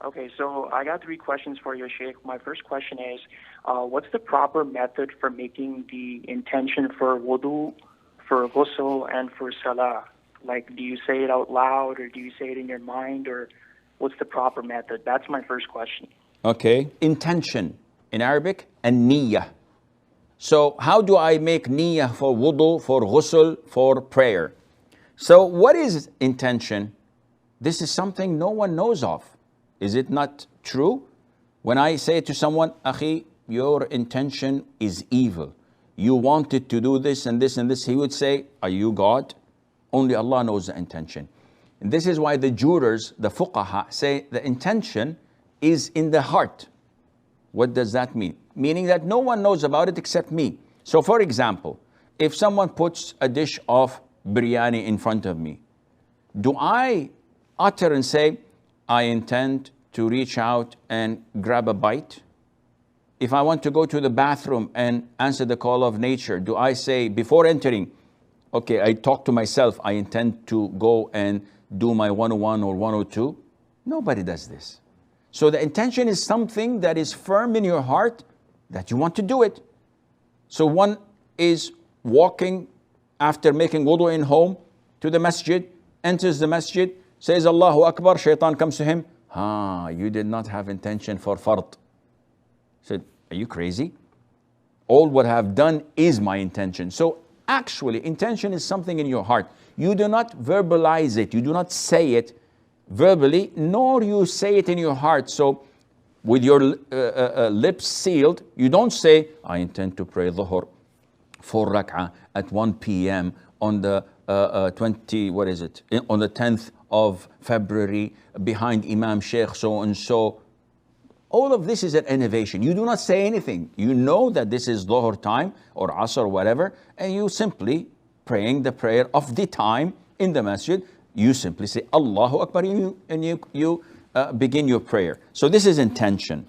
Okay, so I got three questions for you, Sheikh. My first question is, what's the proper method for making the intention for Wudu, for Ghusl, and for Salah? Like, do you say it out loud, or do you say it in your mind, or what's the proper method? That's my first question. Okay, intention in Arabic and niyyah. So how do I make niyyah for wudu, for ghusl, for prayer? So what is intention? This is something no one knows of. Is it not true? When I say to someone, Akhi, your intention is evil. You wanted to do this and this and this. He would say, are you God? Only Allah knows the intention. And this is why the jurors, the fuqaha, say the intention is in the heart. What does that mean? Meaning that no one knows about it except me. So for example, if someone puts a dish of biryani in front of me, do I utter and say, I intend to reach out and grab a bite? If I want to go to the bathroom and answer the call of nature, do I say before entering, okay, I talk to myself, I intend to go and do my 101 or 102? Nobody does this. So the intention is something that is firm in your heart that you want to do it. So one is walking after making wudu in home to the masjid, enters the masjid, says Allahu Akbar, shaitan comes to him. You did not have intention for fard. Said, are you crazy? All what I have done is my intention. So actually, intention is something in your heart. You do not verbalize it. You do not say it verbally, nor you say it in your heart. So with your lips sealed, you don't say, I intend to pray dhuhr 4 rak'ah at 1 p.m. on the on the 10th of February behind Imam Sheikh so and so. All of this is an innovation. You do not say anything. You know that this is dhuhr time or asr or whatever, and you simply praying the prayer of the time in the masjid. You simply say Allahu Akbar and you begin your prayer. So this is intention.